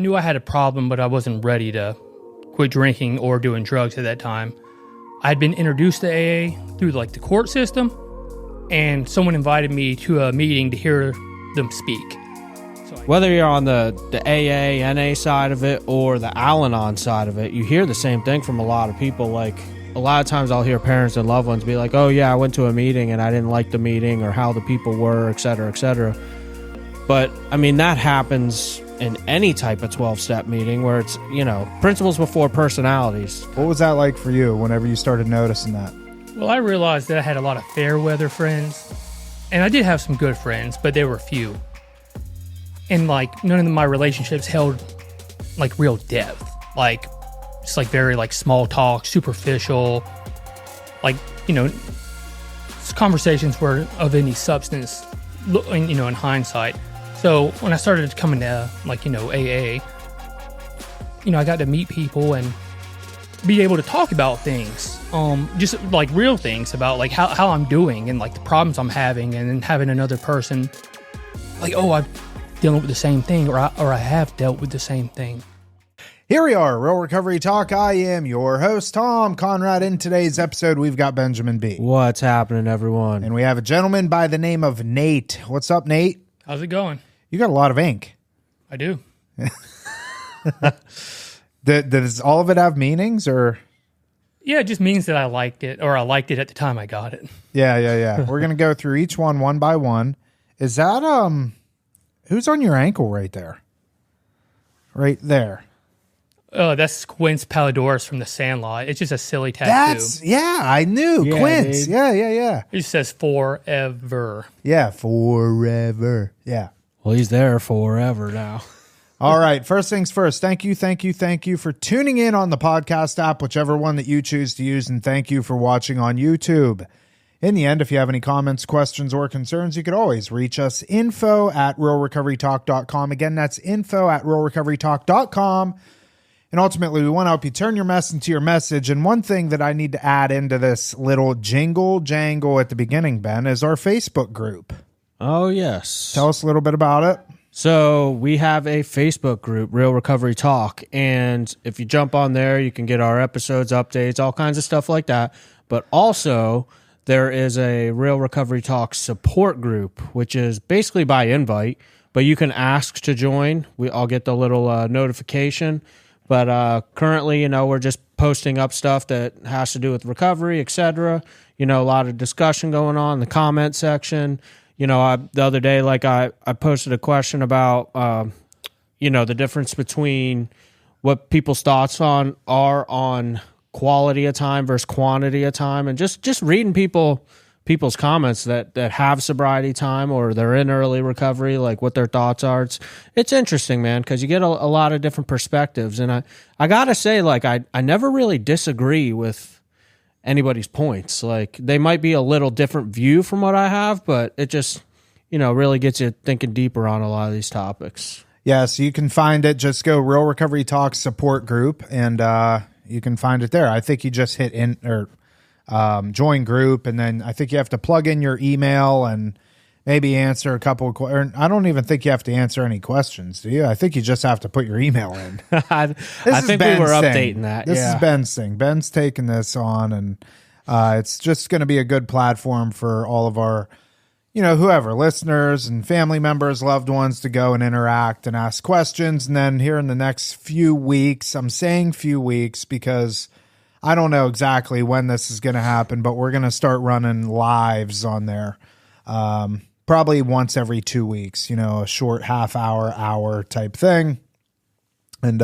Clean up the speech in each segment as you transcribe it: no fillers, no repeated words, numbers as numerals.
Knew I had a problem, but I wasn't ready to quit drinking or doing drugs at that time. I had been introduced to AA through like the court system, and someone invited me to a meeting to hear them speak. Whether you're on the AA, NA side of it or the Al-Anon side of it, you hear the same thing from a lot of people. Like, a lot of times I'll hear parents and loved ones be like, oh yeah, I went to a meeting and I didn't like the meeting or how the people were, et cetera, et cetera. But, I mean, that happens in any type of 12-step meeting where it's, principles before personalities. What was that like for you whenever you started noticing that? Well, I realized that I had a lot of fair weather friends, and I did have some good friends, but they were few. And, like, none of my relationships held, like, real depth. Like, just, like, very, like, small talk, superficial. Like, conversations were of any substance, in hindsight. So when I started coming to, AA, I got to meet people and be able to talk about things, just like real things about like how I'm doing and like the problems I'm having, and then having another person like, oh, I'm dealing with the same thing, or I have dealt with the same thing. Here we are, Real Recovery Talk. I am your host, Tom Conrad. In today's episode, we've got Benjamin B. What's happening, everyone? And we have a gentleman by the name of Nate. What's up, Nate? How's it going? You got a lot of ink. I do. Does all of it have meanings, or? Yeah, it just means that I liked it, or I liked it at the time I got it. Yeah. We're going to go through each one by one. Is that, who's on your ankle right there? Right there. Oh, that's Quince Palladorus from The Sandlot. It's just a silly tattoo. I knew. Yeah, Quince. dude. Yeah. It just says forever. Yeah, forever. Yeah. Well, he's there forever now. All right. First things first. Thank you for tuning in on the podcast app, whichever one that you choose to use, and thank you for watching on YouTube. In the end, if you have any comments, questions, or concerns, you could always reach us, info@realrecoverytalk.com. Again, that's info@realrecoverytalk.com. And ultimately, we want to help you turn your mess into your message. And one thing that I need to add into this little jingle jangle at the beginning, Ben, is our Facebook group. Oh, yes. Tell us a little bit about it. So we have a Facebook group, Real Recovery Talk. And if you jump on there, you can get our episodes, updates, all kinds of stuff like that. But also, there is a Real Recovery Talk support group, which is basically by invite. But you can ask to join. I'll get the little notification. But currently, we're just posting up stuff that has to do with recovery, etc. A lot of discussion going on in the comment section. The other day, I posted a question about, the difference between what people's thoughts are on quality of time versus quantity of time, and just reading people's comments that have sobriety time or they're in early recovery, like what their thoughts are. It's interesting, man, because you get a lot of different perspectives. And I gotta say, I never really disagree with anybody's points. Like, they might be a little different view from what I have, but it just, really gets you thinking deeper on a lot of these topics. Yeah, so you can find it. Just go Real Recovery Talk support group, and you can find it there. I think you just hit join group, and then I think you have to plug in your email and maybe answer a couple of questions. I don't even think you have to answer any questions, do you? I think you just have to put your email in. I think we were updating that. This is Ben's thing. Ben's taking this on, and it's just going to be a good platform for all of our, whoever, listeners and family members, loved ones, to go and interact and ask questions. And then here in the next few weeks, I'm saying few weeks because I don't know exactly when this is going to happen, but we're going to start running lives on there. Probably once every 2 weeks, a short hour type thing. And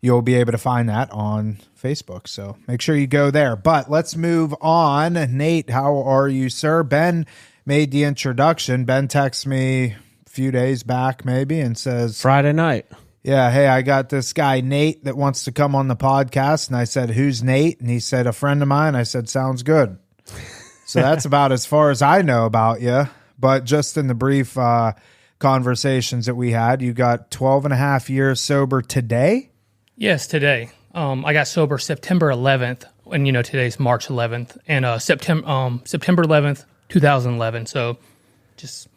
you'll be able to find that on Facebook. So make sure you go there. But let's move on. Nate, how are you, sir? Ben made the introduction. Ben texts me a few days back maybe and says, Friday night. Yeah, hey, I got this guy, Nate, that wants to come on the podcast. And I said, who's Nate? And he said, a friend of mine. I said, sounds good. So that's about as far as I know about you. But just in the brief conversations that we had, you got 12 and a half years sober today? Yes, today. I got sober September 11th, and today's March 11th, and September 11th, 2011. So just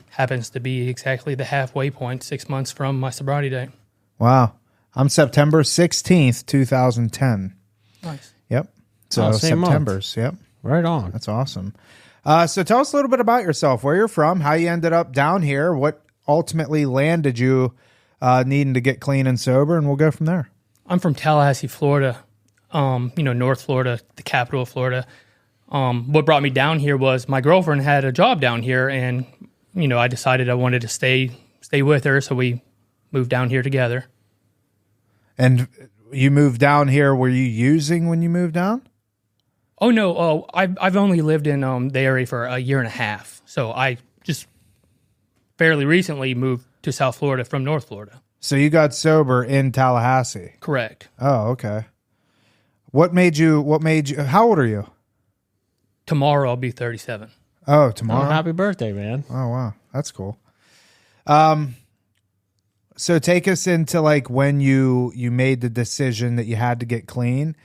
happens to be exactly the halfway point, 6 months from my sobriety date. Wow. I'm September 16th, 2010. Nice. Yep. So same month. September's. Yep. Right on. That's awesome. So tell us a little bit about yourself, where you're from, how you ended up down here, what ultimately landed you needing to get clean and sober, and we'll go from there. I'm from Tallahassee, Florida. North Florida, the capital of Florida. What brought me down here was my girlfriend had a job down here, and I decided I wanted to stay with her, so we moved down here together. And you moved down here. Were you using when you moved down? Oh no! I've only lived in the area for a year and a half, so I just fairly recently moved to South Florida from North Florida. So you got sober in Tallahassee. Correct. Oh, okay. What made you? How old are you? Tomorrow I'll be 37. Oh, tomorrow. Oh, happy birthday, man. Oh, wow. That's cool. So take us into like when you made the decision that you had to get clean.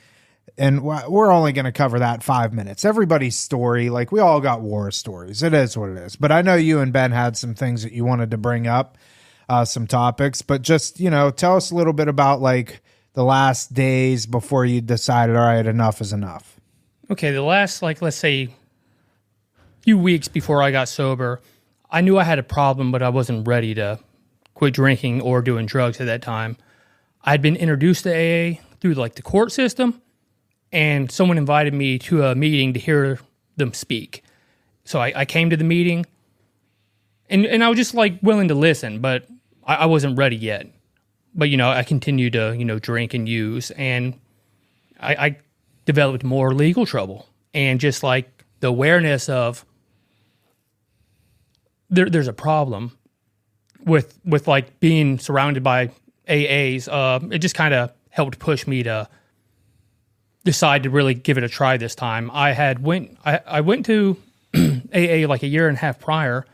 And we're only going to cover that 5 minutes. Everybody's story, like we all got war stories. It is what it is. But I know you and Ben had some things that you wanted to bring up, some topics. But just, tell us a little bit about like the last days before you decided, all right, enough is enough. Okay, the last, let's say, few weeks before I got sober, I knew I had a problem, but I wasn't ready to quit drinking or doing drugs at that time. I'd been introduced to AA through the court system, and someone invited me to a meeting to hear them speak. So I came to the meeting, and I was just willing to listen, but I wasn't ready yet. But I continued to drink and use, and I developed more legal trouble, and just the awareness of there's a problem with being surrounded by AAs. It just kind of helped push me to decide to really give it a try this time. I went to AA a year and a half prior,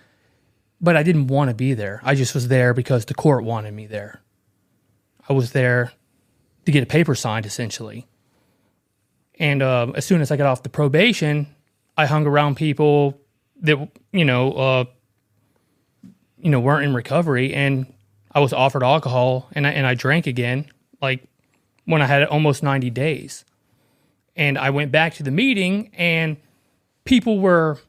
but I didn't want to be there. I just was there because the court wanted me there. I was there to get a paper signed, essentially. And as soon as I got off the probation, I hung around people that weren't in recovery, and I was offered alcohol, and I drank again, when I had almost 90 days. And I went back to the meeting, and people were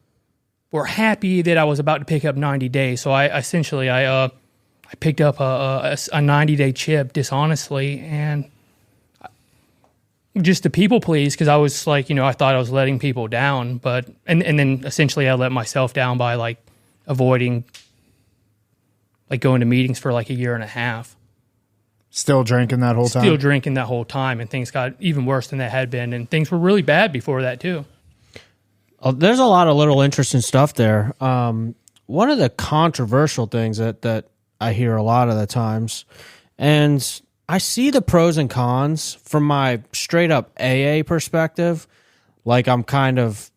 happy that I was about to pick up 90 days. So I picked up a 90-day chip dishonestly, and just to people please, because I was I thought I was letting people down, but and then essentially I let myself down by avoiding going to meetings for a year and a half. Still drinking that whole time? Still drinking that whole time, and things got even worse than they had been, and things were really bad before that too. Oh, there's a lot of little interesting stuff there. One of the controversial things that I hear a lot of the times, and I see the pros and cons from my straight up AA perspective. I'm kind of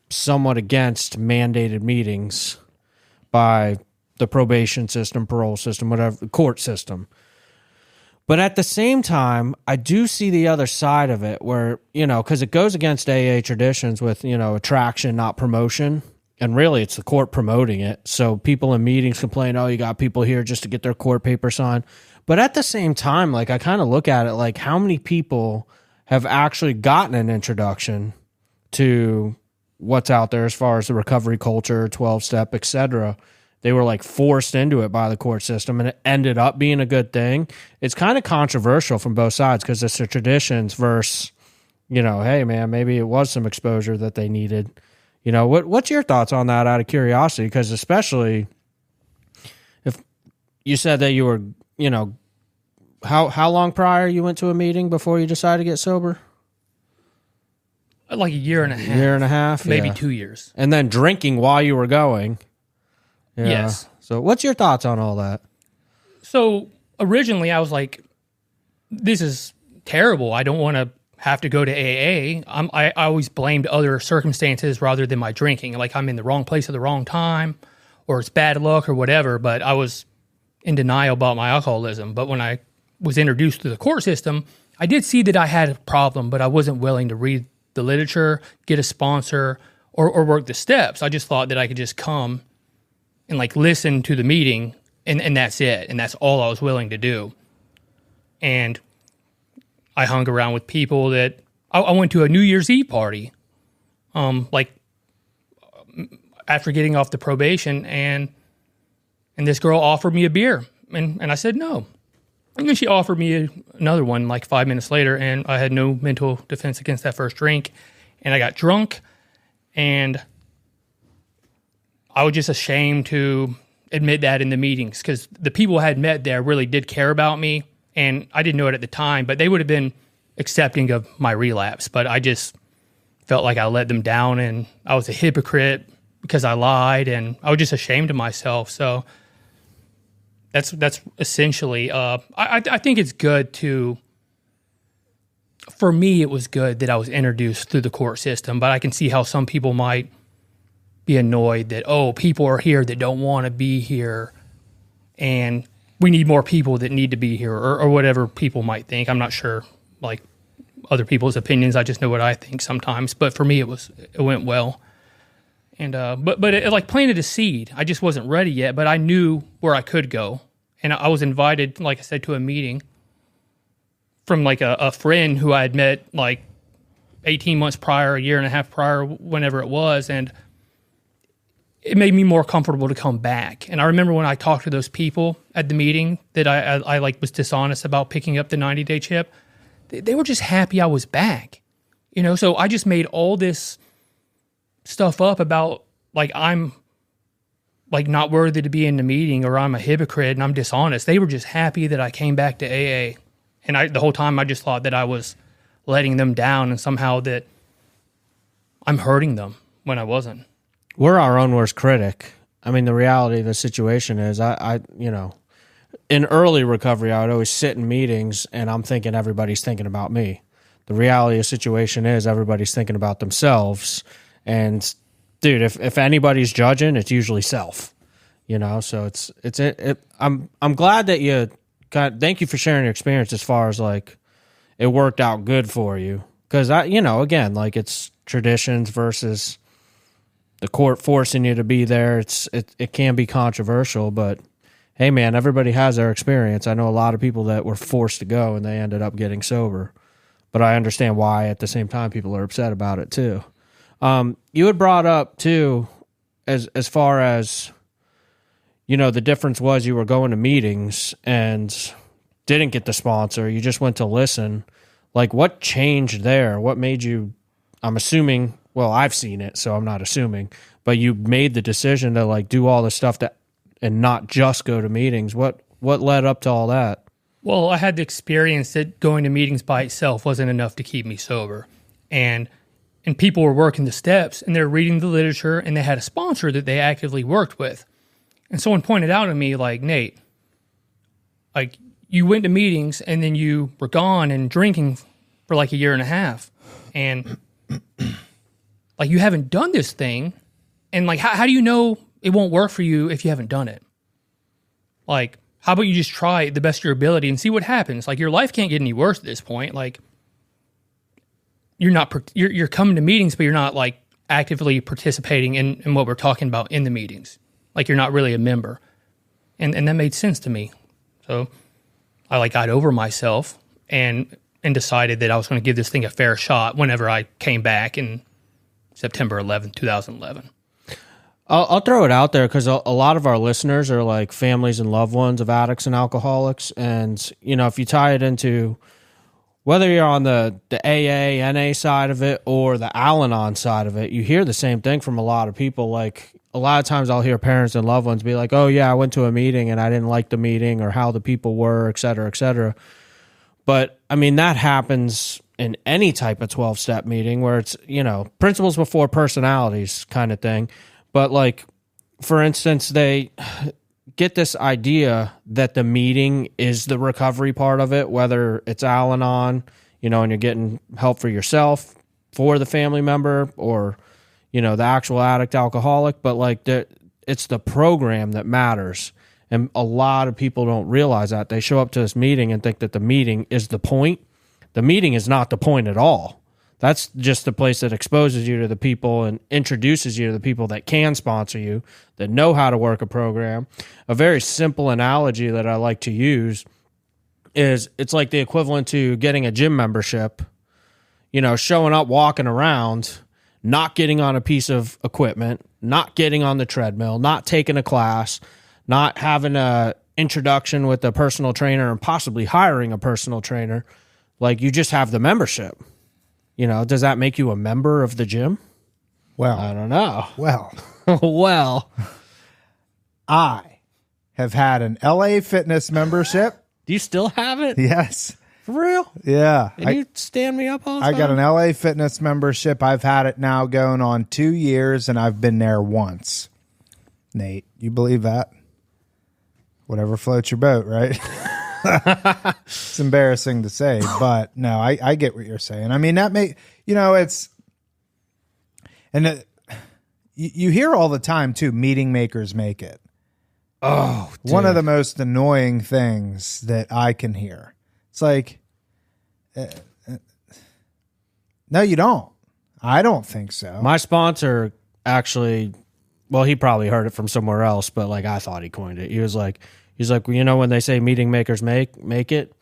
somewhat against mandated meetings by the probation system, parole system, whatever, the court system. But at the same time, I do see the other side of it where, because it goes against AA traditions with, attraction, not promotion. And really, it's the court promoting it. So people in meetings complain, oh, you got people here just to get their court paper signed. But at the same time, I kind of look at it how many people have actually gotten an introduction to what's out there as far as the recovery culture, 12-step, etc. They were forced into it by the court system, and it ended up being a good thing. It's kind of controversial from both sides because it's the traditions versus, hey man, maybe it was some exposure that they needed. What's your thoughts on that out of curiosity? Because especially if you said that you were, how long prior you went to a meeting before you decided to get sober? A year and a half. Year and a half, maybe yeah. 2 years. And then drinking while you were going. Yeah. Yes. So what's your thoughts on all that? So originally I was this is terrible. I don't want to have to go to AA. I always blamed other circumstances rather than my drinking. I'm in the wrong place at the wrong time, or it's bad luck or whatever. But I was in denial about my alcoholism. But when I was introduced to the court system, I did see that I had a problem, but I wasn't willing to read the literature, get a sponsor, or work the steps. I just thought that I could just come and listen to the meeting and that's it. And that's all I was willing to do. And I hung around with people that I went to a New Year's Eve party, like after getting off the probation, and this girl offered me a beer, and I said no. And then she offered me another one like 5 minutes later, and I had no mental defense against that first drink, and I got drunk, and I was just ashamed to admit that in the meetings because the people I had met there really did care about me, and I didn't know it at the time, but they would have been accepting of my relapse. But I just felt like I let them down, and I was a hypocrite because I lied, and I was just ashamed of myself. So that's essentially. I think it's good to. For me, it was good that I was introduced through the court system, but I can see how some people might be annoyed that, oh, people are here that don't want to be here, and we need more people that need to be here, or whatever people might think. I'm not sure, like, other people's opinions. I just know what I think sometimes. But for me, it went well. And but it like planted a seed. I just wasn't ready yet, but I knew where I could go. And I was invited, like I said, to a meeting from like a friend who I had met like 18 months prior, a year and a half prior, whenever it was. And it made me more comfortable to come back. And I remember when I talked to those people at the meeting that I like was dishonest about picking up the 90-day chip. They were just happy I was back, you know? So I just made all this stuff up about like, I'm like not worthy to be in the meeting, or I'm a hypocrite and I'm dishonest. They were just happy that I came back to AA. And the whole time I just thought that I was letting them down and somehow that I'm hurting them when I wasn't. We're our own worst critic. I mean, the reality of the situation is I in early recovery, I would always sit in meetings and I'm thinking everybody's thinking about me. The reality of the situation is everybody's thinking about themselves. And dude, if anybody's judging, it's usually self, you know? So I'm glad that you thank you for sharing your experience as far as like, it worked out good for you. Cause again, like it's traditions versus the court forcing you to be there. It can be controversial, but hey man, everybody has their experience. I know a lot of people that were forced to go and they ended up getting sober, but I understand why at the same time people are upset about it too. You had brought up too, as far as, the difference was you were going to meetings and didn't get the sponsor. You just went to listen. Like what changed there? What made you, I'm assuming, well, I've seen it, so I'm not assuming, but you made the decision to like do all the stuff and not just go to meetings. What led up to all that? Well, I had the experience that going to meetings by itself wasn't enough to keep me sober. And people were working the steps and they're reading the literature and they had a sponsor that they actively worked with. And someone pointed out to me like, Nate, like you went to meetings and then you were gone and drinking for like a year and a half. And like you haven't done this thing. And like, how do you know it won't work for you if you haven't done it? Like, how about you just try it the best of your ability and see what happens? Like your life can't get any worse at this point. Like you're coming to meetings, but you're not like actively participating in what we're talking about in the meetings. Like you're not really a member. And that made sense to me. So I like got over myself and decided that I was going to give this thing a fair shot whenever I came back in September 11th, 2011. I'll throw it out there because a lot of our listeners are like families and loved ones of addicts and alcoholics. And, if you tie it into whether you're on the AA, NA side of it or the Al-Anon side of it, you hear the same thing from a lot of people. Like a lot of times I'll hear parents and loved ones be like, oh yeah, I went to a meeting and I didn't like the meeting or how the people were, et cetera, et cetera. But I mean, that happens in any type of 12-step meeting where it's, principles before personalities kind of thing. But like, for instance, they get this idea that the meeting is the recovery part of it, whether it's Al-Anon, and you're getting help for yourself, for the family member, or, the actual addict alcoholic. But like, it's the program that matters. And a lot of people don't realize that. They show up to this meeting and think that the meeting is the point. The meeting is not the point at all. That's just the place that exposes you to the people and introduces you to the people that can sponsor you, that know how to work a program. A very simple analogy that I like to use is it's like the equivalent to getting a gym membership, showing up, walking around, not getting on a piece of equipment, not getting on the treadmill, not taking a class, not having a introduction with a personal trainer and possibly hiring a personal trainer. Like, you just have the membership. Does that make you a member of the gym? Well, I don't know. Well, Well, I have had an LA Fitness membership. do you still have it? Yes. For real? Yeah. And you stand me up all the I time? got an LA Fitness membership. I've had it now going on 2 years, and I've been there once. Nate, you believe that? Whatever floats your boat, right? It's embarrassing to say, but no, I get what you're saying. I mean, that it's, and you hear all the time too, meeting makers make it. Oh, dude. One of the most annoying things that I can hear. It's like, no, you don't. I don't think so. My sponsor actually, well, he probably heard it from somewhere else, but like I thought he coined it. He's like, well, when they say meeting makers make it,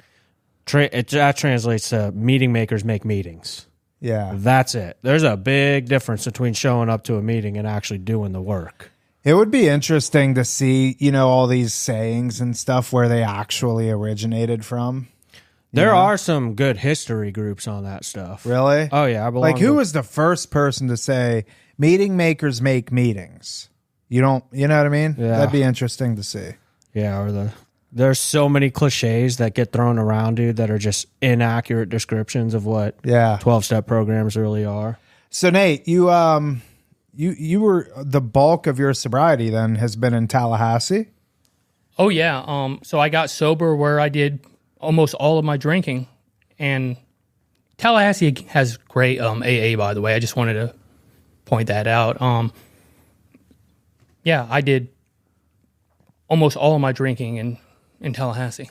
that translates to meeting makers make meetings. Yeah. That's it. There's a big difference between showing up to a meeting and actually doing the work. It would be interesting to see, all these sayings and stuff where they actually originated from. There are some good history groups on that stuff. Really? Oh, yeah. I belong Like, who was the first person to say meeting makers make meetings? You know what I mean? Yeah. That'd be interesting to see. Yeah, there's so many cliches that get thrown around, dude, that are just inaccurate descriptions of what Yeah. 12-step programs really are. So Nate, you were the bulk of your sobriety then has been in Tallahassee? Oh yeah. So I got sober where I did almost all of my drinking, and Tallahassee has great AA, by the way. I just wanted to point that out. Yeah, I did almost all of my drinking in Tallahassee.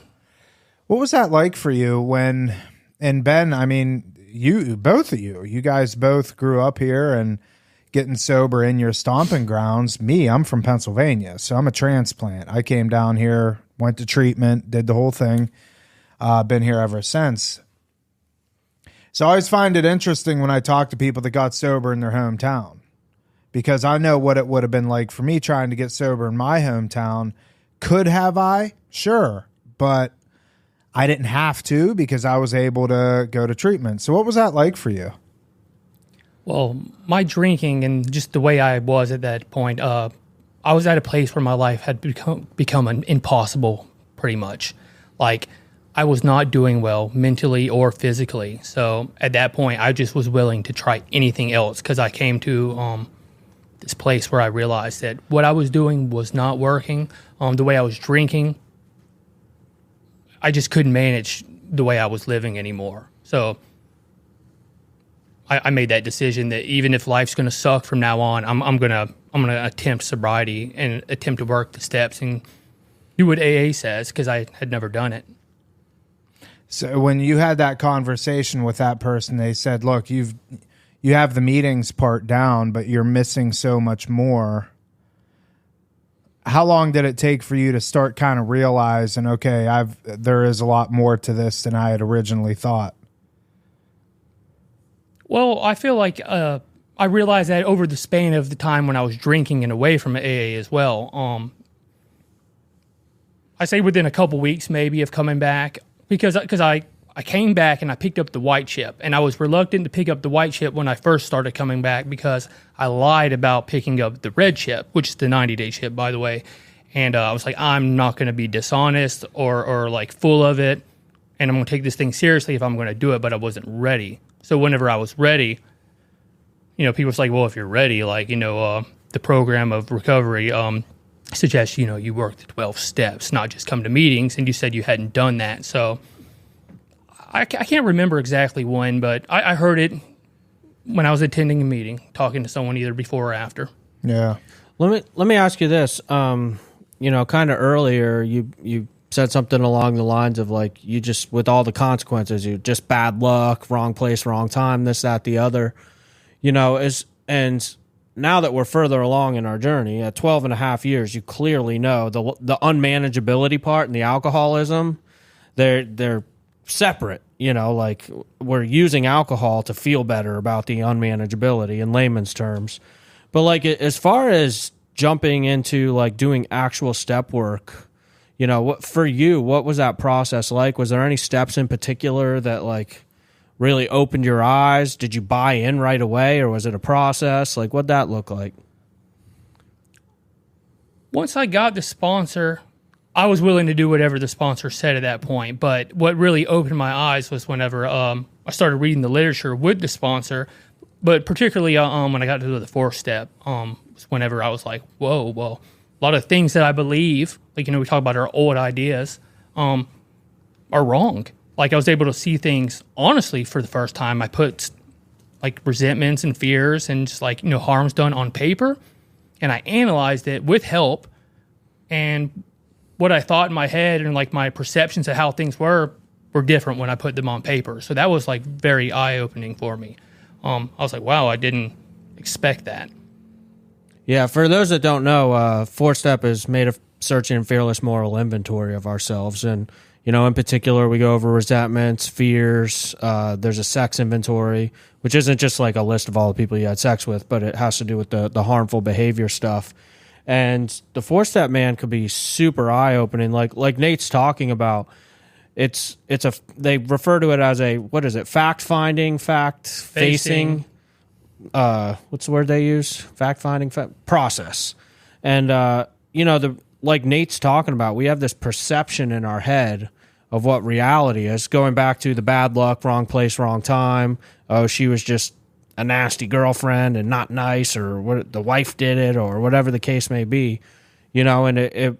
What was that like for you when, and Ben, I mean, both of you guys both grew up here and getting sober in your stomping grounds. Me, I'm from Pennsylvania, so I'm a transplant. I came down here, went to treatment, did the whole thing. Been here ever since. So I always find it interesting when I talk to people that got sober in their hometown, because I know what it would have been like for me trying to get sober in my hometown. Could have I? Sure. But I didn't have to because I was able to go to treatment. So what was that like for you? Well, my drinking and just the way I was at that point, I was at a place where my life had become impossible, pretty much. Like, I was not doing well mentally or physically. So at that point, I just was willing to try anything else, because I came to this place where I realized that what I was doing was not working. The way I was drinking, I just couldn't manage the way I was living anymore. So I made that decision that even if life's going to suck from now on, I'm gonna attempt sobriety and attempt to work the steps and do what AA says, because I had never done it. So when you had that conversation with that person, they said, look, you have the meetings part down, but you're missing so much more. How long did it take for you to start kind of realizing, okay, there is a lot more to this than I had originally thought? Well, I feel like I realized that over the span of the time when I was drinking and away from AA as well. I say within a couple weeks maybe of coming back, because I came back and I picked up the white chip, and I was reluctant to pick up the white chip when I first started coming back because I lied about picking up the red chip, which is the 90-day chip, by the way. And I was like, I'm not going to be dishonest or like full of it, and I'm going to take this thing seriously if I'm going to do it, but I wasn't ready. So whenever I was ready, people was like, well, if you're ready, like, the program of recovery suggests, you work the 12 steps, not just come to meetings, and you said you hadn't done that. So I can't remember exactly when, but I heard it when I was attending a meeting, talking to someone either before or after. Yeah. Let me ask you this. Kind of earlier, you said something along the lines of like, you just, with all the consequences, you just bad luck, wrong place, wrong time, this, that, the other, and now that we're further along in our journey at 12 and a half years, you clearly know the unmanageability part and the alcoholism, they're separate. You know, like we're using alcohol to feel better about the unmanageability in layman's terms. But like as far as jumping into like doing actual step work, you know, what for you, what was that process like? Was there any steps in particular that like really opened your eyes? Did you buy in right away, or was it a process? Like, what'd that look like? Once I got the sponsor, I was willing to do whatever the sponsor said at that point. But what really opened my eyes was whenever I started reading the literature with the sponsor, but particularly when I got to the fourth step, was whenever I was like, whoa, well, a lot of things that I believe, like, you know, we talk about our old ideas, are wrong. Like, I was able to see things honestly for the first time. I put like resentments and fears and just like, you know, harms done on paper, and I analyzed it with help, and what I thought in my head and like my perceptions of how things were different when I put them on paper. So that was like very eye-opening for me. I was like, wow, I didn't expect that. Yeah, for those that don't know, Fourth Step is made of searching and fearless moral inventory of ourselves. And, you know, in particular, we go over resentments, fears. There's a sex inventory, which isn't just like a list of all the people you had sex with, but it has to do with the harmful behavior stuff. And the Fourth Step, man, could be super eye-opening. Like Nate's talking about, they refer to it as a, what is it, fact-finding, fact-facing, what's the word they use? Fact-finding process. And, you know, like Nate's talking about, we have this perception in our head of what reality is, going back to the bad luck, wrong place, wrong time. Oh, she was just a nasty girlfriend and not nice, or what, the wife did it, or whatever the case may be, you know. And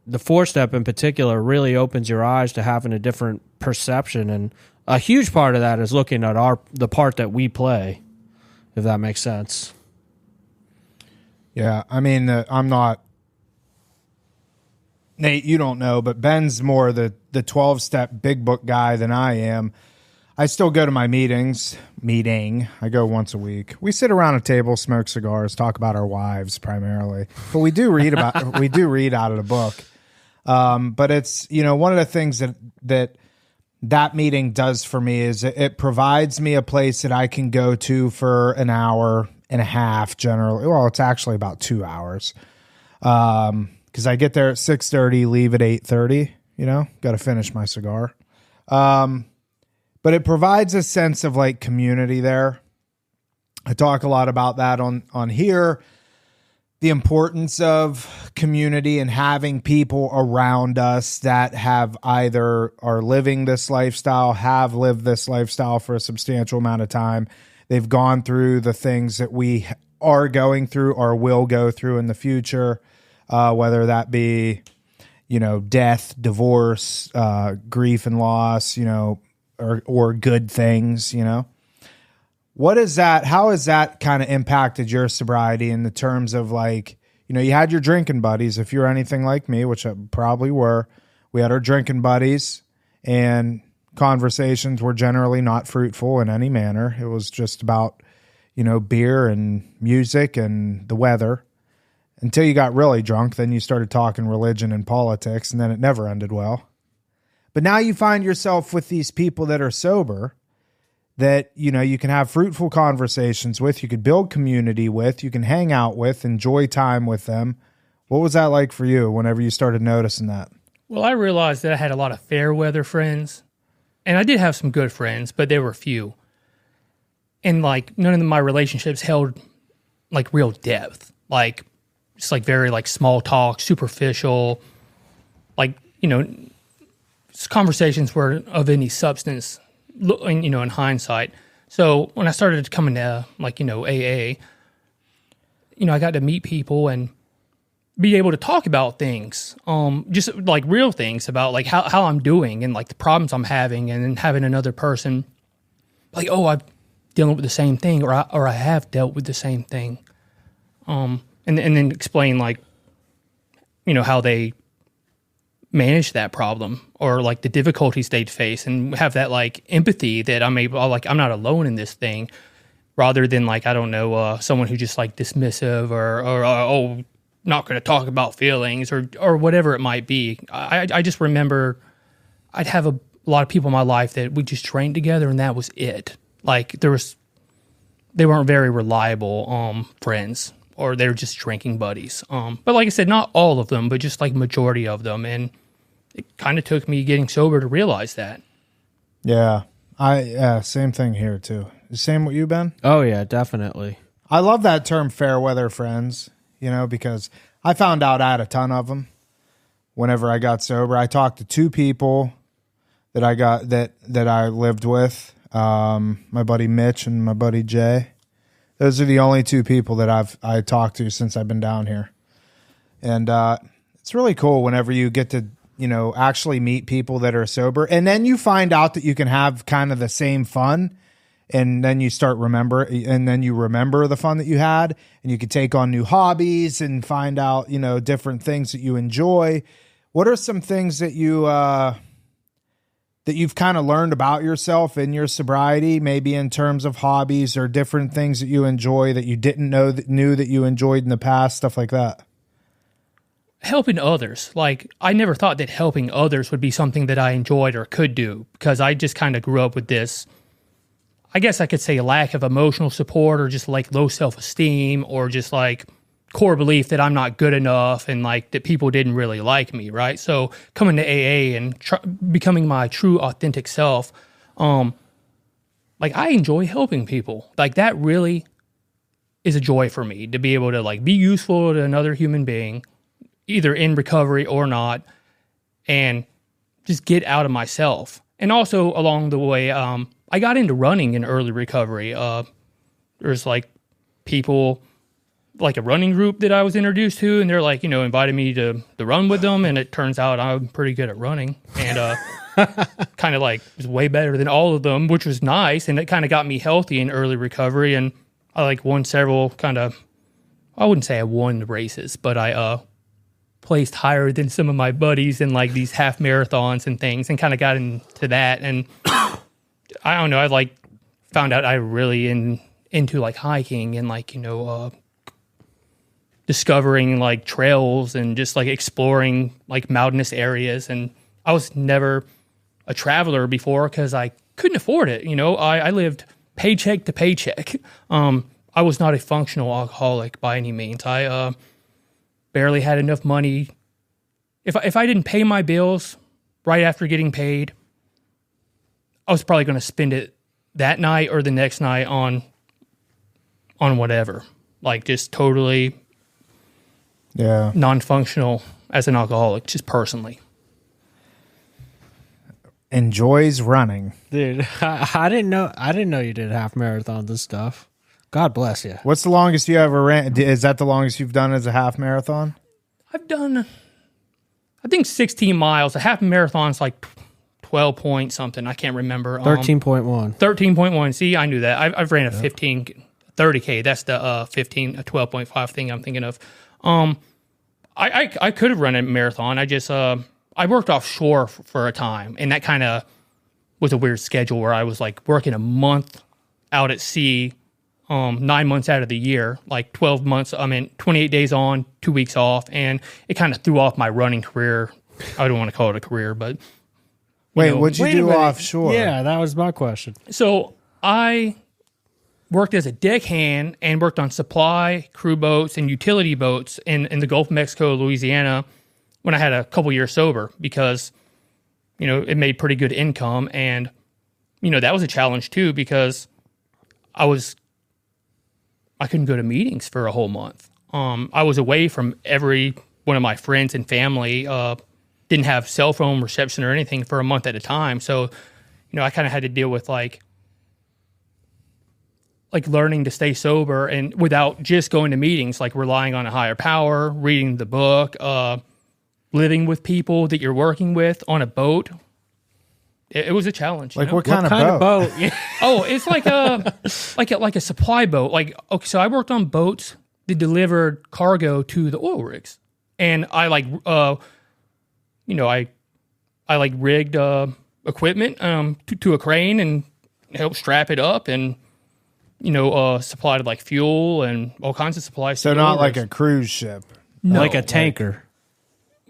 the Fourth Step in particular really opens your eyes to having a different perception, and a huge part of that is looking at the part that we play, if that makes sense. Yeah, I mean, I'm not, Nate, you don't know, but Ben's more the 12-step big book guy than I am. I still go to my meeting. I go once a week. We sit around a table, smoke cigars, talk about our wives primarily, but we do read out of the book. But it's, you know, one of the things that meeting does for me is it provides me a place that I can go to for an hour and a half generally. Well, it's actually about 2 hours. Because I get there at 6:30, leave at 8:30, you know, got to finish my cigar. But it provides a sense of like community there. I talk a lot about that on here, the importance of community and having people around us that have either are living this lifestyle, have lived this lifestyle for a substantial amount of time. They've gone through the things that we are going through or will go through in the future, whether that be, you know, death, divorce, grief and loss, you know, or good things, you know. What is that? How has that kind of impacted your sobriety in the terms of like, you know, you had your drinking buddies. If you're anything like me, which I probably were, we had our drinking buddies, and conversations were generally not fruitful in any manner. It was just about, you know, beer and music and the weather until you got really drunk. Then you started talking religion and politics, and then it never ended well. But now you find yourself with these people that are sober that, you know, you can have fruitful conversations with, you could build community with, you can hang out with, enjoy time with them. What was that like for you whenever you started noticing that? Well, I realized that I had a lot of fair weather friends, and I did have some good friends, but they were few. And like none of my relationships held like real depth, like just like very like small talk, superficial, like, you know, conversations were of any substance, you know, in hindsight. So when I started coming to like, you know, AA, you know, I got to meet people and be able to talk about things, just like real things about like how I'm doing and like the problems I'm having, and then having another person like, oh, I'm dealing with the same thing, or I have dealt with the same thing. And then explain like, you know, how they manage that problem or like the difficulties they'd face, and have that like empathy that I'm able, like, I'm not alone in this thing, rather than like, I don't know, someone who just like dismissive or oh, not going to talk about feelings or whatever it might be. I just remember I'd have a lot of people in my life that we just trained together, and that was it. Like they weren't very reliable friends, or they were just drinking buddies. But like I said, not all of them, but just like majority of them. And it kind of took me getting sober to realize that. Yeah. Same thing here too. Same with you, Ben? Oh yeah, definitely. I love that term fair weather friends, because I found out I had a ton of them whenever I got sober. I talked to 2 people that I lived with, my buddy Mitch and my buddy Jay. Those are the only 2 people that I talked to since I've been down here. And it's really cool whenever you get to actually meet people that are sober, and then you find out that you can have kind of the same fun, and then you remember the fun that you had, and you could take on new hobbies and find out different things that you enjoy. What are some things that you've kind of learned about yourself in your sobriety, maybe in terms of hobbies or different things that you enjoy that you didn't knew that you enjoyed in the past, stuff like that? Helping others. Like, I never thought that helping others would be something that I enjoyed or could do, because I just kind of grew up with this, I guess I could say, lack of emotional support, or just like low self-esteem, or just like core belief that I'm not good enough, and like that people didn't really like me, right? So coming to AA and becoming my true authentic self, like I enjoy helping people. Like that really is a joy for me, to be able to like be useful to another human being, either in recovery or not, and just get out of myself. And also along the way, I got into running in early recovery. There's like people, like a running group that I was introduced to, and they're like, invited me to run with them, and it turns out I'm pretty good at running, and kind of like was way better than all of them, which was nice, and it kind of got me healthy in early recovery, and I like won several I wouldn't say I won the races, but I placed higher than some of my buddies in like these half marathons and things, and kind of got into that. And I don't know, I like found out I really into like hiking and like, discovering like trails and just like exploring like mountainous areas. And I was never a traveler before because I couldn't afford it. I lived paycheck to paycheck. I was not a functional alcoholic by any means. I barely had enough money. If I didn't pay my bills right after getting paid, I was probably going to spend it that night or the next night on whatever. Like just totally non-functional as an alcoholic, just personally. Enjoys running. Dude, I didn't know you did half marathons and stuff. God bless you. What's the longest you ever ran? Is that the longest you've done as a half marathon? I've done, I think 16 miles. A half marathon's like 12 point something. I can't remember. 13.1. 13.1. See, I knew that. I've ran a 30K. That's the 12.5 thing I'm thinking of. I could have run a marathon. I just, I worked offshore for a time, and that kind of was a weird schedule where I was like working a month out at sea, 9 months out of the year, like 12 months. 28 days on, 2 weeks off, and it kind of threw off my running career. I don't want to call it a career, but what'd you do offshore? Yeah, that was my question. So I worked as a deckhand and worked on supply, crew boats, and utility boats in the Gulf of Mexico, Louisiana, when I had a couple years sober, because, it made pretty good income. And, that was a challenge too, because I couldn't go to meetings for a whole month. I was away from every one of my friends and family, didn't have cell phone reception or anything for a month at a time. So, I kind of had to deal with like learning to stay sober and without just going to meetings, like relying on a higher power, reading the book, living with people that you're working with on a boat. It was a challenge. What kind of boat? Oh, it's like a supply boat. Like, okay, so I worked on boats that delivered cargo to the oil rigs, and I rigged equipment to a crane and helped strap it up, and supplied like fuel and all kinds of supplies. So not like a cruise ship. No, like a tanker.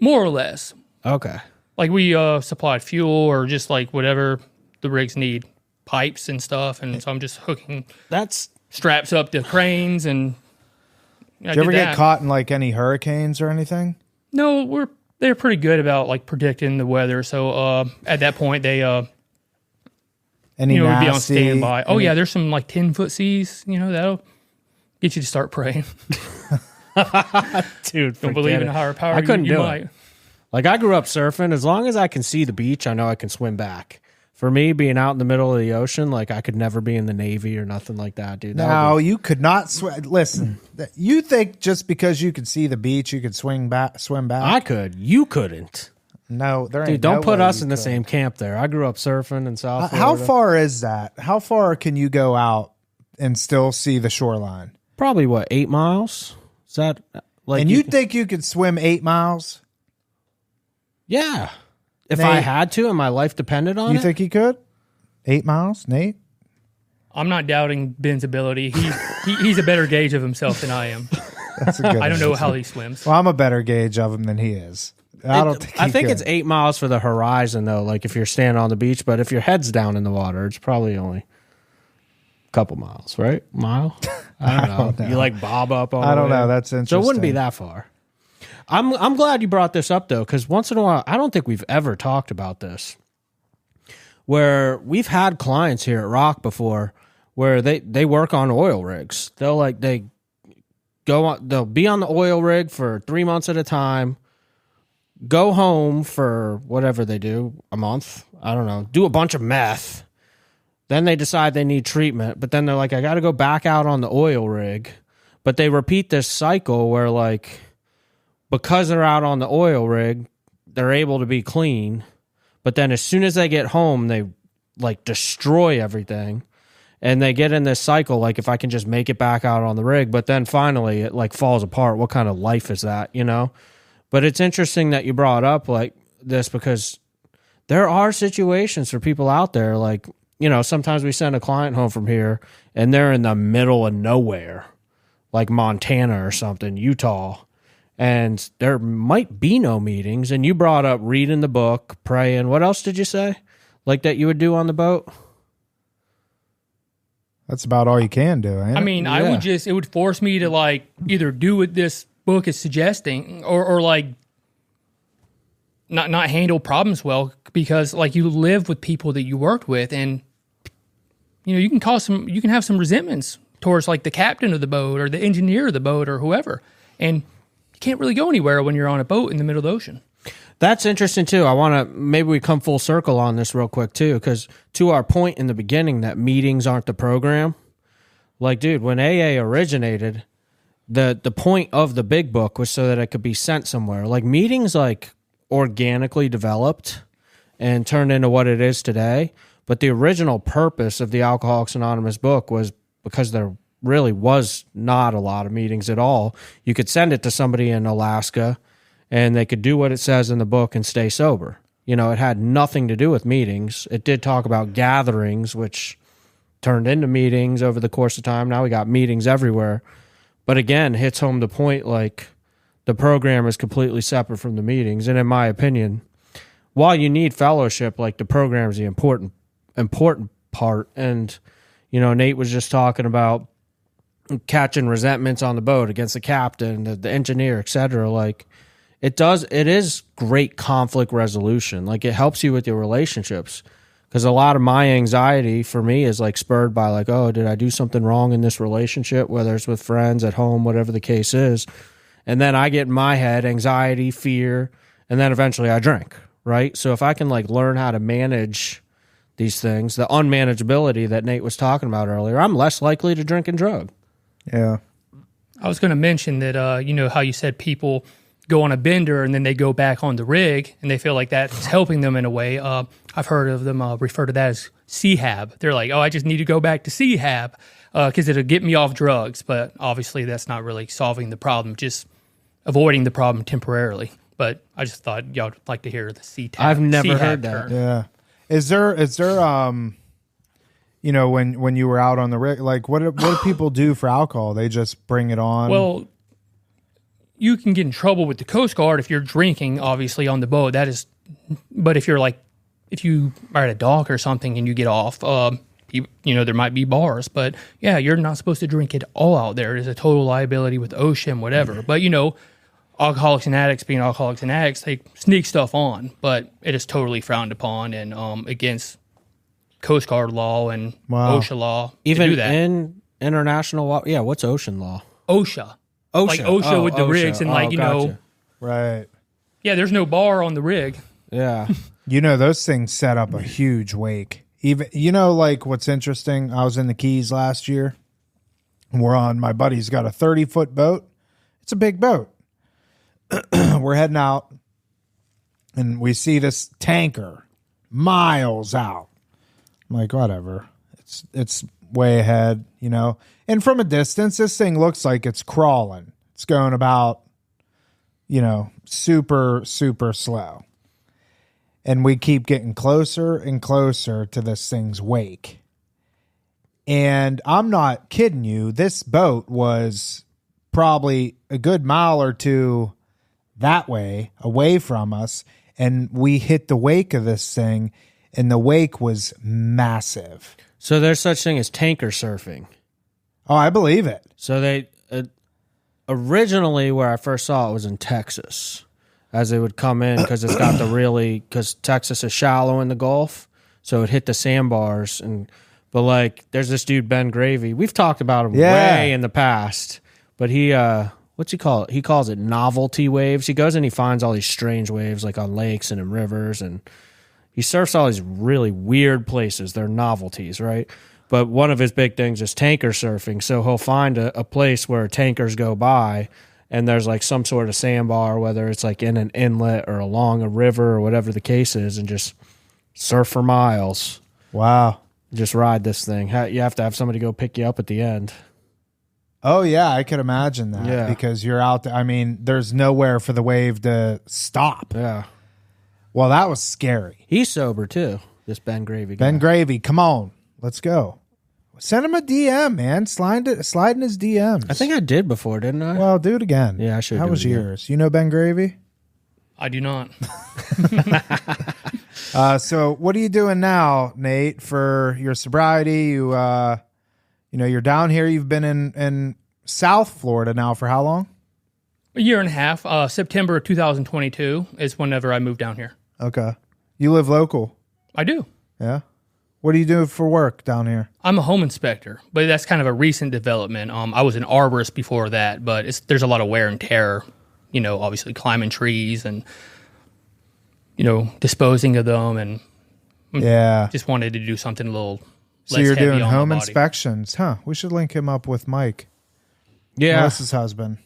more or less. Okay. like we supplied fuel or just like whatever the rigs need, pipes and stuff, and so I'm just hooking That's straps up to cranes and. Did you ever get caught in like any hurricanes or anything? No, they're pretty good about like predicting the weather. So at that point they Any we'd be on nasty? standby. Oh yeah, there's some like 10-foot seas. That'll get you to start praying. dude. Don't believe in a higher power. I couldn't you do might. it. Like I grew up surfing. As long as I can see the beach, I know I can swim back. For me, being out in the middle of the ocean, like I could never be in the Navy or nothing like that, dude. No, you could not swim. Listen, you think just because you could see the beach, you could swim back? I could. You couldn't. No, there ain't. Dude, don't no put way us you in the could. same camp there. I grew up surfing in South Florida. How far is that? How far can you go out and still see the shoreline? Probably what, 8 miles? Is that like? And you think you could swim 8 miles? Yeah. If Nate, I had to and my life depended on You it. think you could? 8 miles, Nate? I'm not doubting Ben's ability. He's a better gauge of himself than I am. That's a good. I don't know answer. how he swims. Well, I'm a better gauge of him than he is. I think it's 8 miles for the horizon though, like if you're standing on the beach, but if your head's down in the water, it's probably only a couple miles, right? Mile? I don't know. You like bob up on I don't the way. know. That's So interesting. it wouldn't be that far. I'm glad you brought this up though, because once in a while, I don't think we've ever talked about this. Where we've had clients here at Rock before, where they work on oil rigs. They'll be on the oil rig for 3 months at a time. Go home for whatever they do, a month. I don't know. Do a bunch of meth. Then they decide they need treatment, but then they're like, I got to go back out on the oil rig. But they repeat this cycle where like, because they're out on the oil rig, they're able to be clean. But then as soon as they get home, they like destroy everything. And they get in this cycle, like if I can just make it back out on the rig, but then finally it like falls apart. What kind of life is that, But it's interesting that you brought up like this because there are situations for people out there like, sometimes we send a client home from here and they're in the middle of nowhere, like Montana or something, Utah. And there might be no meetings. And you brought up reading the book, praying. What else did you say? Like that you would do on the boat? That's about all you can do. Ain't it? I mean, it would force me to like either do what this book is suggesting or like not handle problems well because like you live with people that you worked with and you can have some resentments towards like the captain of the boat or the engineer of the boat or whoever. And you can't really go anywhere when you're on a boat in the middle of the ocean. That's interesting too. I want to maybe we come full circle on this real quick too, because to our point in the beginning that meetings aren't the program. Like, dude, when AA originated, the point of the big book was so that it could be sent somewhere. Like meetings, like organically developed and turned into what it is today. But the original purpose of the Alcoholics Anonymous book was because there really was not a lot of meetings at all. You could send it to somebody in Alaska and they could do what it says in the book and stay sober. It had nothing to do with meetings. It did talk about gatherings, which turned into meetings over the course of time. Now we got meetings everywhere. But again, hits home the point, like the program is completely separate from the meetings. And in my opinion, while you need fellowship, like the program is the important part. And, Nate was just talking about catching resentments on the boat against the captain, the engineer, etc. Like it is great conflict resolution. Like it helps you with your relationships. Because a lot of my anxiety for me is like spurred by like, oh, did I do something wrong in this relationship, whether it's with friends, at home, whatever the case is. And then I get in my head anxiety, fear, and then eventually I drink, right? So if I can like learn how to manage these things, the unmanageability that Nate was talking about earlier, I'm less likely to drink and drug. Yeah. I was going to mention that, how you said people go on a bender and then they go back on the rig and they feel like that's helping them in a way. I've heard of them refer to that as CHAB. They're like, oh, I just need to go back to CHAB because it'll get me off drugs. But obviously that's not really solving the problem, just avoiding the problem temporarily. But I just thought y'all would like to hear the CHAB. I've never heard that. term. Yeah. Is there when you were out on the rig, like what do people do for alcohol? They just bring it on. Well, you can get in trouble with the Coast Guard if you're drinking, obviously, on the boat. That is But if you are at a dock or something and you get off, there might be bars. But yeah, you're not supposed to drink it all out there. It is a total liability with OSHA, whatever. But Alcoholics and Addicts being Alcoholics and Addicts, they sneak stuff on, but it is totally frowned upon and against Coast Guard law and OSHA law. Even to do that. in international law? Yeah, what's ocean law? OSHA. OSHA. Like OSHA with the OSHA. rigs and Gotcha. Right. Yeah, there's no bar on the rig. Yeah. Those things set up a huge wake. Even what's interesting, I was in the Keys last year. My buddy's got a 30-foot boat. It's a big boat. We're heading out and we see this tanker miles out. I'm like, whatever. It's way ahead, And from a distance, this thing looks like it's crawling. It's going about, super, super slow. And we keep getting closer and closer to this thing's wake. And I'm not kidding you. This boat was probably a good mile or two that way, away from us. And we hit the wake of this thing, and the wake was massive. So there's such thing as tanker surfing. Oh, I believe it. So they originally, where I first saw it was in Texas, as they would come in because it's got because Texas is shallow in the Gulf, so it hit the sandbars. But there's this dude Ben Gravy. We've talked about him way in the past, but he what's he call it? He calls it novelty waves. He goes and he finds all these strange waves like on lakes and in rivers, and he surfs all these really weird places. They're novelties, right? But one of his big things is tanker surfing. So he'll find a place where tankers go by and there's some sort of sandbar, whether it's in an inlet or along a river or whatever the case is, and just surf for miles. Wow. Just ride this thing. You have to have somebody go pick you up at the end. Oh, yeah, I could imagine that because you're out there. I mean, there's nowhere for the wave to stop. Yeah. Well, that was scary. He's sober, too, this Ben Gravy guy. Ben Gravy, come on. Let's go. Send him a DM, man. Slide in his DMs. I think I did before, didn't I? Well, do it again. Yeah, I should. How was yours? You know Ben Gravy? I do not. So what are you doing now, Nate, for your sobriety? You're down here. You've been in South Florida now for how long? A year and a half. September of 2022 is whenever I moved down here. Okay. You live local? I do. Yeah. What do you do for work down here? I'm a home inspector, but that's kind of a recent development. I was an arborist before that, but there's a lot of wear and tear, obviously climbing trees and, disposing of them. And just wanted to do something a little so less you're heavy doing on home my body. inspections, huh? We should link him up with Mike. Yeah. Melissa's husband.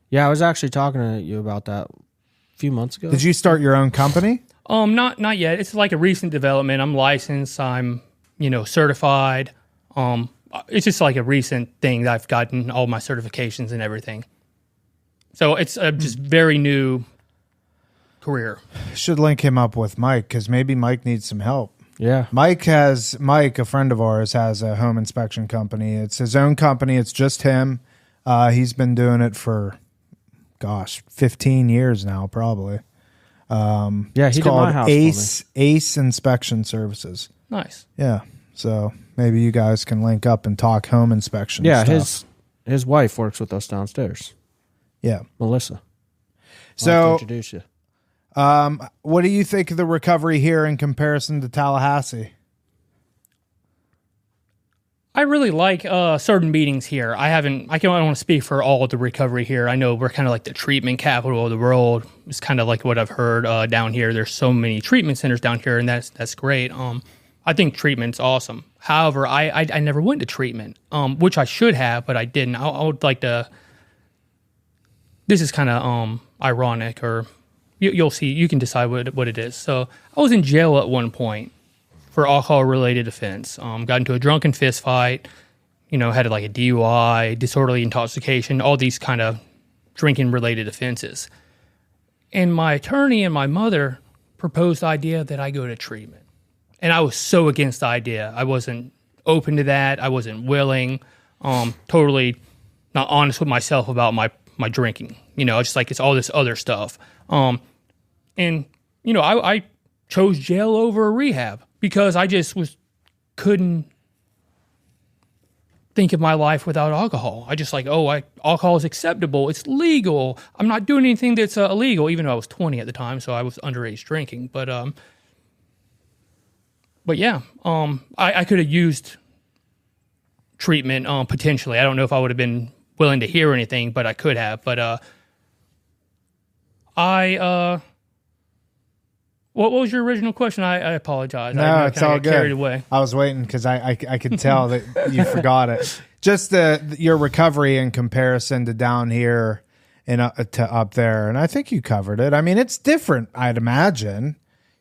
Yeah, I was actually talking to you about that a few months ago. Did you start your own company? Not yet. It's like a recent development. I'm licensed. I'm, certified. It's just like a recent thing that I've gotten all my certifications and everything. So it's a just very new career. Should link him up with Mike because maybe Mike needs some help. Yeah. Mike, a friend of ours, has a home inspection company. It's his own company. It's just him. He's been doing it for, 15 years now, probably. Yeah, it's he did called my house Ace Inspection Services. Nice. Yeah. So maybe you guys can link up and talk home inspection. Yeah, stuff. his wife works with us downstairs. Yeah. Melissa. So introduce you. What do you think of the recovery here in comparison to Tallahassee? I really like certain meetings here. I don't want to speak for all of the recovery here. I know we're kind of like the treatment capital of the world. It's kind of like what I've heard down here. There's so many treatment centers down here, and that's great. I think treatment's awesome. However, I never went to treatment, which I should have, but I didn't. I would like to. This is kind of ironic, or you'll see. You can decide what it is. So I was in jail at one point for alcohol-related offense. Got into a drunken fist fight. Had like a DUI, disorderly intoxication, all these kind of drinking-related offenses. And my attorney and my mother proposed the idea that I go to treatment. And I was so against the idea. I wasn't open to that. I wasn't willing. Totally not honest with myself about my drinking. It's just like it's all this other stuff. And I chose jail over a rehab because I just couldn't think of my life without alcohol. I just like, alcohol is acceptable. It's legal. I'm not doing anything that's illegal, even though I was 20 at the time, so I was underage drinking. But yeah, I could have used treatment potentially. I don't know if I would have been willing to hear anything, but I could have. But what was your original question? I apologize. No, it's all good. Carried away. I was waiting because I could tell that you forgot it. Just your recovery in comparison to down here and to up there, and I think you covered it. I mean, it's different, I'd imagine.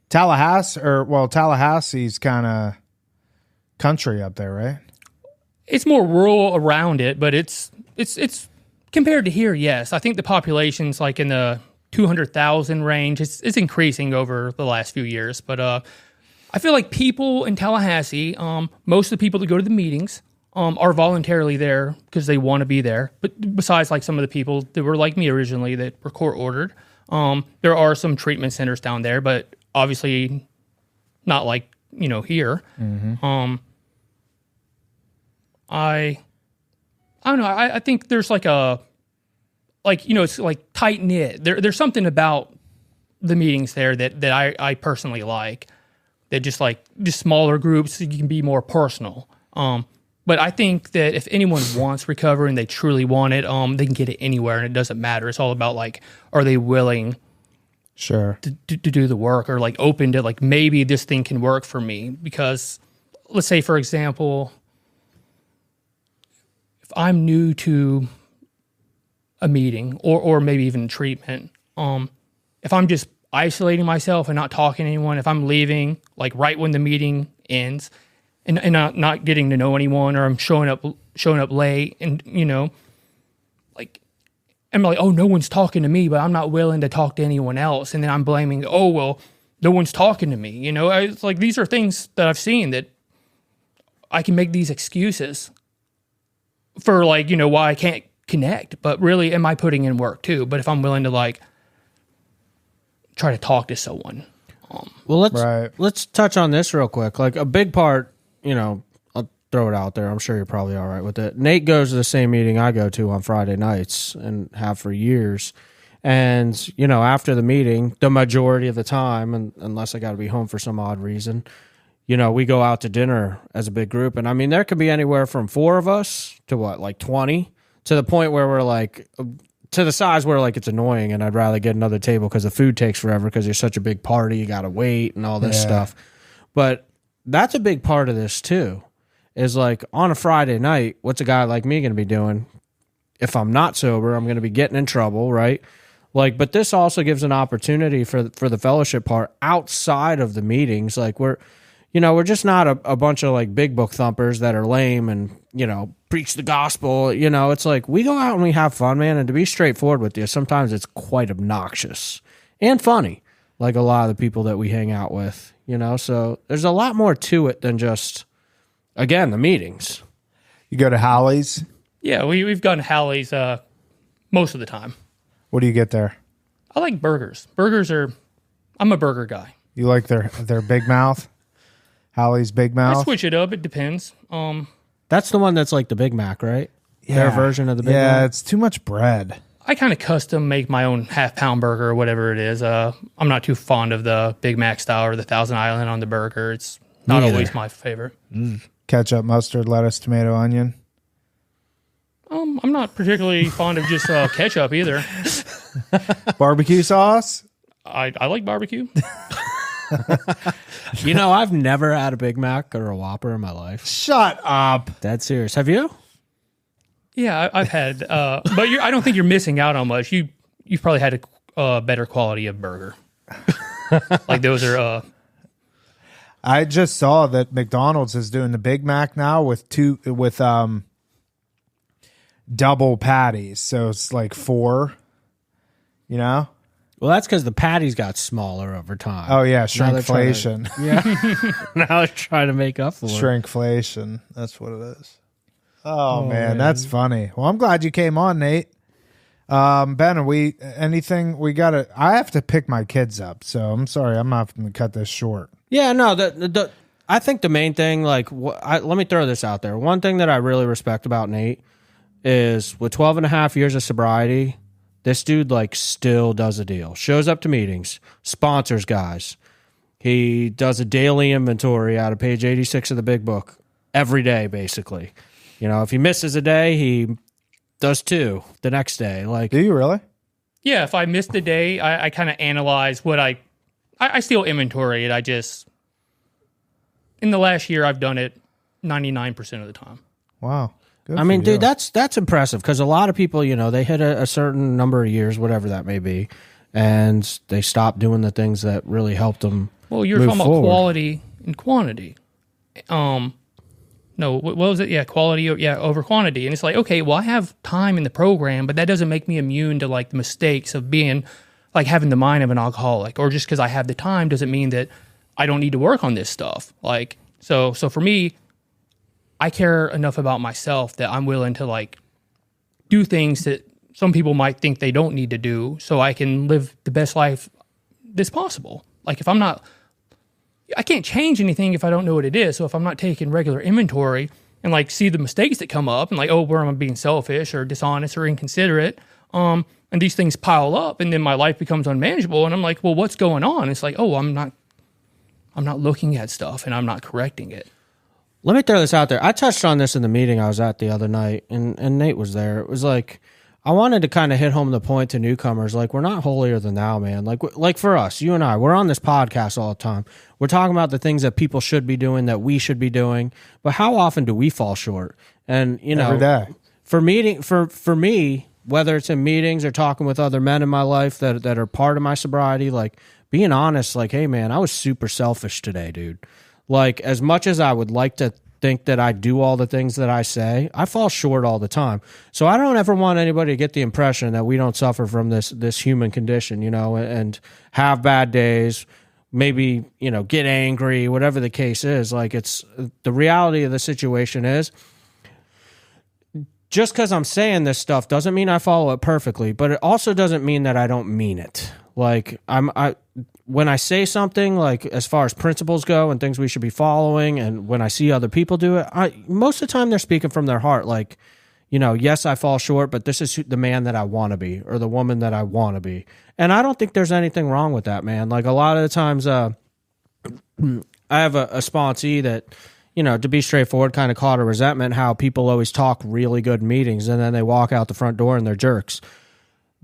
Tallahassee's kind of country up there, right? It's more rural around it, but it's compared to here. Yes, I think the population's like in the 200,000 range. It's increasing over the last few years, but I feel like people in Tallahassee, most of the people that go to the meetings are voluntarily there because they want to be there. But besides like some of the people that were like me originally that were court ordered, there are some treatment centers down there, but obviously not like, here. Mm-hmm. I don't know. I think there's like it's like tight knit. There's something about the meetings there that I personally like. That just smaller groups, you can be more personal. But I think that if anyone wants recovery and they truly want it, they can get it anywhere, and it doesn't matter. It's all about are they willing, sure, to do the work, or open to maybe this thing can work for me. Because let's say, for example, if I'm new to a meeting or maybe even treatment, if I'm just isolating myself and not talking to anyone, if I'm leaving right when the meeting ends and not getting to know anyone, or I'm showing up late and I'm like, oh, no one's talking to me, but I'm not willing to talk to anyone else, and then I'm blaming, oh well, no one's talking to me. It's these are things that I've seen that I can make these excuses for why I can't connect, but really, am I putting in work too? But if I'm willing to try to talk to someone, well, let's touch on this real quick. A big part, I'll throw it out there. I'm sure you're probably all right with it. Nate goes to the same meeting I go to on Friday nights and have for years. And after the meeting, the majority of the time, and unless I got to be home for some odd reason, we go out to dinner as a big group. And I mean, there could be anywhere from 4 of us to 20. To the point where we're to the size where it's annoying, and I'd rather get another table because the food takes forever because you're such a big party, you got to wait and all this stuff. But that's a big part of this too, is on a Friday night, what's a guy like me going to be doing? If I'm not sober, I'm going to be getting in trouble, right? But this also gives an opportunity for the fellowship part outside of the meetings. We're just not a bunch of big book thumpers that are lame and, preach the gospel. It's we go out and we have fun, man. And to be straightforward with you, sometimes it's quite obnoxious and funny, like a lot of the people that we hang out with, So there's a lot more to it than just, again, the meetings. You go to Hallie's? Yeah, we've gone to Hallie's most of the time. What do you get there? I like burgers. I'm a burger guy. You like their Big Mouth? Hallie's Big Mouth? I switch it up. It depends. That's the one that's like the Big Mac, right? Yeah. Their version of the Big Mac? Yeah, it's too much bread. I kind of custom make my own half-pound burger or whatever it is. I'm not too fond of the Big Mac style or the Thousand Island on the burger. It's not always my favorite. Ketchup, mustard, lettuce, tomato, onion? I'm not particularly fond of just ketchup either. Barbecue sauce? I like barbecue. I've never had a Big Mac or a Whopper in my life. Shut up. Dead serious. Have you? Yeah, I've had, but I don't think you're missing out on much. You've probably had a better quality of burger. Those are. I just saw that McDonald's is doing the Big Mac now with double patties, so it's 4. Well, that's because the patties got smaller over time. Oh yeah, shrinkflation. Now they're trying to make up for it. Shrinkflation. That's what it is. Oh man, that's funny. Well, I'm glad you came on, Nate. Ben, are we anything we gotta? I have to pick my kids up, so I'm sorry. I'm having to cut this short. Yeah, no, I think the main thing, like, let me throw this out there. One thing that I really respect about Nate is with 12 and a half years of sobriety, this dude, like, still does a deal. Shows up to meetings, sponsors guys. He does a daily inventory out of page 86 of the big book every day, basically. You know, if he misses a day, he does 2 the next day. Like, Do you really? Yeah, if I missed a day, I kind of analyze what I still inventory it. I just, in the last year, I've done it 99% of the time. Wow. Good I for mean, you. dude, that's impressive because a lot of people, you know, they hit a certain number of years, whatever that may be, and they stop doing the things that really helped them. Well, you're move talking forward. about quality and quantity. No, what was it? Yeah, quality, over quantity. And it's like, okay, well, I have time in the program, but that doesn't make me immune to like the mistakes of being like having the mind of an alcoholic, or just because I have the time doesn't mean that I don't need to work on this stuff. Like, so for me, I care enough about myself that I'm willing to like do things that some people might think they don't need to do so I can live the best life that's possible. Like if I'm not, I can't change anything if I don't know what it is. So if I'm not taking regular inventory and like see the mistakes that come up and like, oh, where am I being selfish or dishonest or inconsiderate? And these things pile up and then my life becomes unmanageable. And I'm like, well, what's going on? It's like, oh, I'm not looking at stuff and I'm not correcting it. Let me throw this out there. I touched on this in the meeting I was at the other night, and Nate was there. It was like, I wanted to kind of hit home the point to newcomers, like, we're not holier than thou, man. Like for us, you and I, we're on this podcast all the time. We're talking about the things that people should be doing, that we should be doing, but how often do we fall short? And, you know, Every day. For me, whether it's in meetings or talking with other men in my life that are part of my sobriety, like, being honest, like, hey, man, I was super selfish today, dude. Like, as much as I would like to think that I do all the things that I say, I fall short all the time. So I don't ever want anybody to get the impression that we don't suffer from this human condition, you know, and have bad days, maybe, you know, get angry, whatever the case is. Like, it's the reality of the situation is, just because I'm saying this stuff doesn't mean I follow it perfectly, but it also doesn't mean that I don't mean it. Like, when I say something, like as far as principles go and things we should be following, and when I see other people do it, most of the time they're speaking from their heart. Like, you know, yes, I fall short, but this is the man that I want to be, or the woman that I want to be. And I don't think there's anything wrong with that, man. Like, a lot of the times, I have a sponsee that, you know, to be straightforward, kind of caught a resentment how people always talk really good meetings and then they walk out the front door and they're jerks.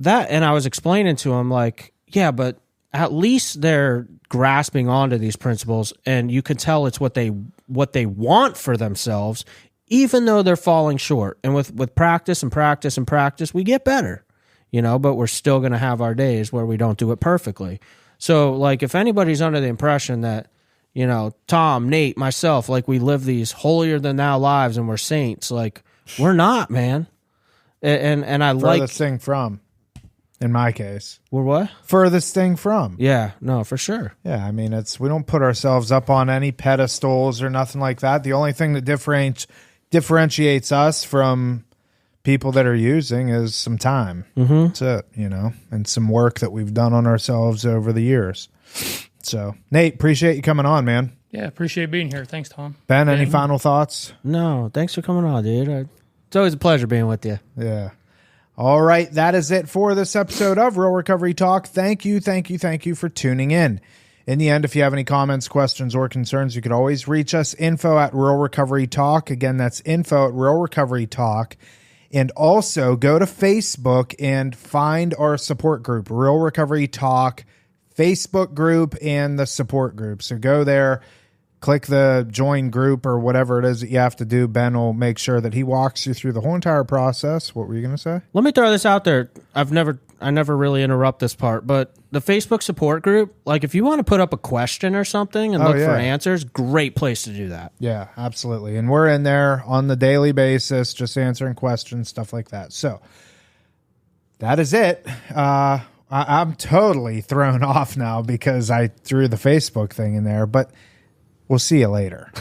And I was explaining to him, like, yeah, but at least they're grasping onto these principles, and you can tell it's what they want for themselves, even though they're falling short. And with practice and practice and practice, we get better, you know, but we're still going to have our days where we don't do it perfectly. So, like, if anybody's under the impression that, you know, Tom, Nate, myself, like, we live these holier than thou lives and we're saints, like, we're not, man. And I like Furthest thing from, in my case. We're what? Furthest thing from. Yeah, no, for sure. Yeah, I mean, we don't put ourselves up on any pedestals or nothing like that. The only thing that differentiates us from people that are using is some time. Mm-hmm. That's it, you know, and some work that we've done on ourselves over the years. So, Nate, appreciate you coming on, man. Yeah, appreciate being here. Thanks, Tom. Ben, any final thoughts? No, thanks for coming on, dude. It's always a pleasure being with you. Yeah. All right, that is it for this episode of Real Recovery Talk. Thank you for tuning in. In the end, if you have any comments, questions, or concerns, you could always reach us, info@Real Recovery Talk. Again, that's info@Real Recovery Talk. And also go to Facebook and find our support group, Real Recovery Talk Facebook group and the support group. So go there, click the join group or whatever it is that you have to do. Ben will make sure that he walks you through the whole entire process. What were you going to say? Let me throw this out there. I never really interrupt this part, but the Facebook support group, like, if you want to put up a question or something and look for answers, great place to do that. Yeah, absolutely. And we're in there on the daily basis, just answering questions, stuff like that. So that is it. I'm totally thrown off now because I threw the Facebook thing in there, but we'll see you later.